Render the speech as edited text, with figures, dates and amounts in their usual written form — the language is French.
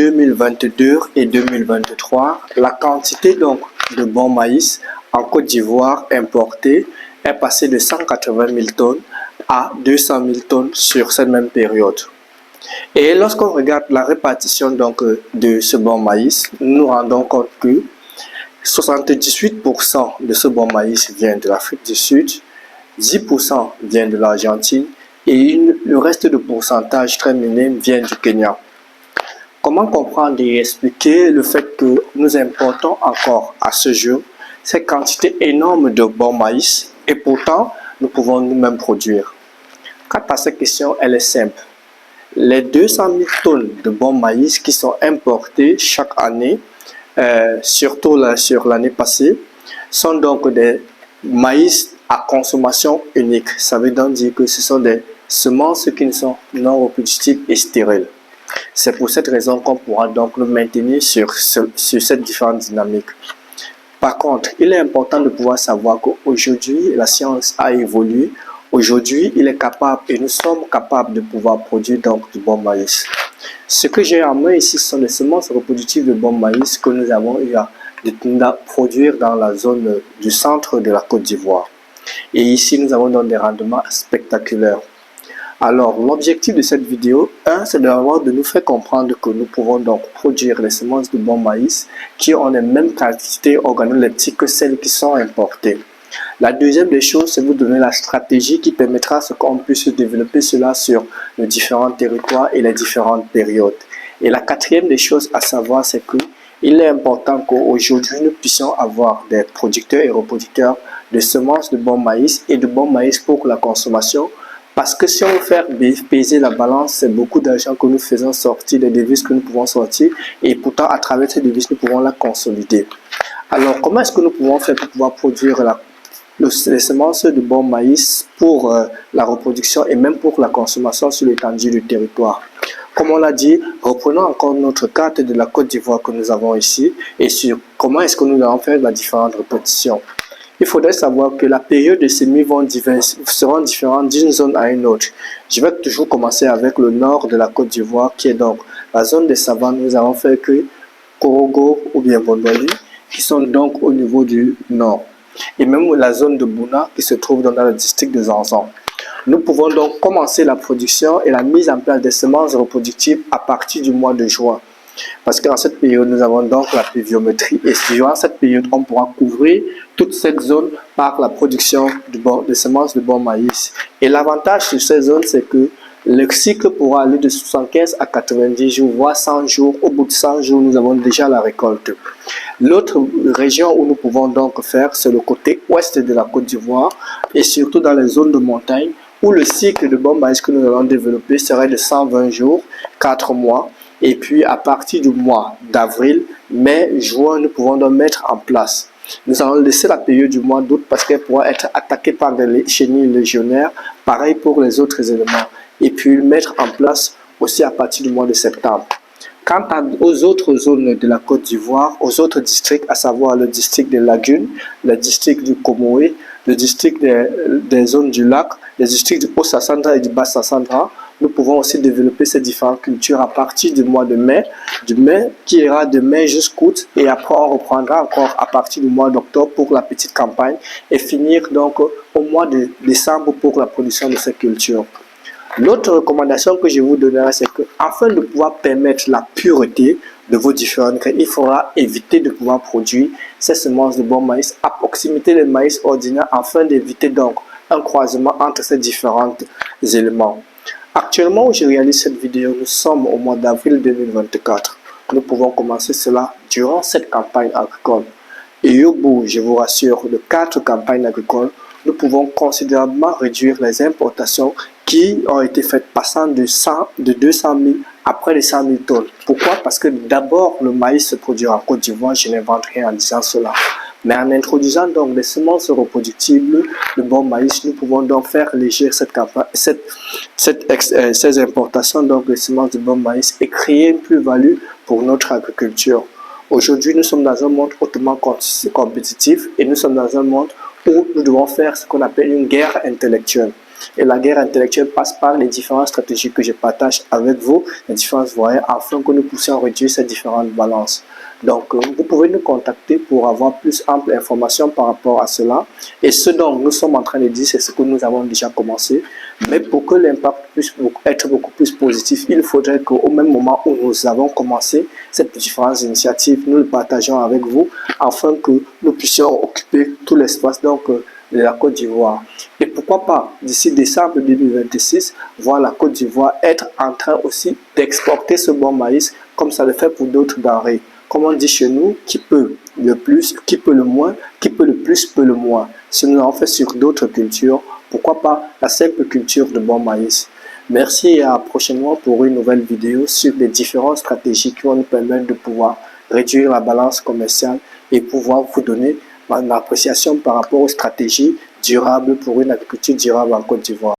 2022 et 2023, la quantité donc de bon maïs en Côte d'Ivoire importé est passée de 180 000 tonnes à 200 000 tonnes sur cette même période. Et lorsqu'on regarde la répartition donc de ce bon maïs, nous nous rendons compte que 78% de ce bon maïs vient de l'Afrique du Sud, 10% vient de l'Argentine et le reste de pourcentage très minime vient du Kenya. Comment comprendre et expliquer le fait que nous importons encore à ce jour cette quantité énorme de bon maïs et pourtant nous pouvons nous-mêmes produire? Quant à cette question, elle est simple. Les 200 000 tonnes de bon maïs qui sont importées chaque année, surtout là, sur l'année passée, sont donc des maïs à consommation unique. Ça veut donc dire que ce sont des semences qui ne sont non reproductibles et stériles. C'est pour cette raison qu'on pourra donc le maintenir sur cette différente dynamique. Par contre, il est important de pouvoir savoir qu'aujourd'hui, la science a évolué. Aujourd'hui, il est capable et nous sommes capables de pouvoir produire donc du bon maïs. Ce que j'ai en main ici, ce sont des semences reproductives de bon maïs que nous avons eu à produire dans la zone du centre de la Côte d'Ivoire. Et ici, nous avons donc des rendements spectaculaires. Alors, l'objectif de cette vidéo, c'est d'abord de nous faire comprendre que nous pouvons donc produire les semences de bon maïs qui ont les mêmes quantités organoleptiques que celles qui sont importées. La deuxième des choses, c'est vous donner la stratégie qui permettra à ce qu'on puisse développer cela sur les différents territoires et les différentes périodes. Et la quatrième des choses à savoir, c'est que il est important qu'aujourd'hui nous puissions avoir des producteurs et reproducteurs de semences de bon maïs et de bon maïs pour la consommation. Parce que si on veut faire peser la balance, c'est beaucoup d'argent que nous faisons sortir, des devises que nous pouvons sortir, et pourtant à travers ces devises, nous pouvons la consolider. Alors, comment est-ce que nous pouvons faire pour pouvoir produire les semences de bon maïs pour la reproduction et même pour la consommation sur l'étendue du territoire? Comme on l'a dit, reprenons encore notre carte de la Côte d'Ivoire que nous avons ici et sur comment est-ce que nous allons faire la différente répartition. Il faudrait savoir que la période de semis seront différentes d'une zone à une autre. Je vais toujours commencer avec le nord de la Côte d'Ivoire qui est donc la zone des savanes. Nous avons fait que Korogo ou bien Bondoli qui sont donc au niveau du nord. Et même la zone de Bouna qui se trouve dans le district de Zanzan. Nous pouvons donc commencer la production et la mise en place des semences reproductives à partir du mois de juin. Parce qu'en cette période, nous avons donc la pluviométrie et durant cette période, on pourra couvrir toute cette zone par la production de semences de bon maïs. Et l'avantage sur ces zones, c'est que le cycle pourra aller de 75 à 90 jours, voire 100 jours. Au bout de 100 jours, nous avons déjà la récolte. L'autre région où nous pouvons donc faire, c'est le côté ouest de la Côte d'Ivoire et surtout dans les zones de montagne où le cycle de bon maïs que nous allons développer serait de 120 jours, 4 mois. Et puis à partir du mois d'avril, mai, juin, nous pouvons donc mettre en place. Nous allons laisser la période du mois d'août parce qu'elle pourra être attaquée par des chenilles légionnaires. Pareil pour les autres éléments. Et puis mettre en place aussi à partir du mois de septembre. Quant aux autres zones de la Côte d'Ivoire, aux autres districts, à savoir le district des lagunes, le district du Comoé, le district des zones du lac, les districts du Haut-Sassandra et du Bas-Sassandra, nous pouvons aussi développer ces différentes cultures à partir du mois de mai, qui ira de mai jusqu'août et après on reprendra encore à partir du mois d'octobre pour la petite campagne et finir donc au mois de décembre pour la production de ces cultures. L'autre recommandation que je vous donnerai, c'est que afin de pouvoir permettre la pureté de vos différentes graines, il faudra éviter de pouvoir produire ces semences de bon maïs à proximité des maïs ordinaires afin d'éviter donc un croisement entre ces différents éléments. Actuellement où je réalise cette vidéo, nous sommes au mois d'avril 2024. Nous pouvons commencer cela durant cette campagne agricole. Et au bout, je vous rassure, de 4 campagnes agricoles, nous pouvons considérablement réduire les importations qui ont été faites passant de 200 000 à près de 100 000 tonnes. Pourquoi? Parce que d'abord, le maïs se produit en Côte d'Ivoire, je n'invente rien en disant cela. Mais en introduisant donc des semences reproductibles de bon maïs, nous pouvons donc faire léger ces importations donc de semences de bon maïs et créer une plus-value pour notre agriculture. Aujourd'hui, nous sommes dans un monde hautement compétitif et nous sommes dans un monde où nous devons faire ce qu'on appelle une guerre intellectuelle. Et la guerre intellectuelle passe par les différentes stratégies que je partage avec vous, les différents voyants, afin que nous puissions réduire ces différentes balances. Donc, vous pouvez nous contacter pour avoir plus ample information par rapport à cela. Et ce dont nous sommes en train de dire, c'est ce que nous avons déjà commencé. Mais pour que l'impact puisse être beaucoup plus positif, il faudrait qu'au même moment où nous avons commencé cette différentes initiatives, nous le partageons avec vous afin que nous puissions occuper tout l'espace de la Côte d'Ivoire. Et pourquoi pas, d'ici décembre 2026, voir la Côte d'Ivoire être en train aussi d'exporter ce bon maïs comme ça le fait pour d'autres denrées. Comme on dit chez nous, qui peut le plus, qui peut le moins, qui peut le plus, peut le moins. Si nous l'avons fait sur d'autres cultures, pourquoi pas la simple culture de bon maïs. Merci et à prochainement pour une nouvelle vidéo sur les différentes stratégies qui vont nous permettre de pouvoir réduire la balance commerciale et pouvoir vous donner une appréciation par rapport aux stratégies durables pour une agriculture durable en Côte d'Ivoire.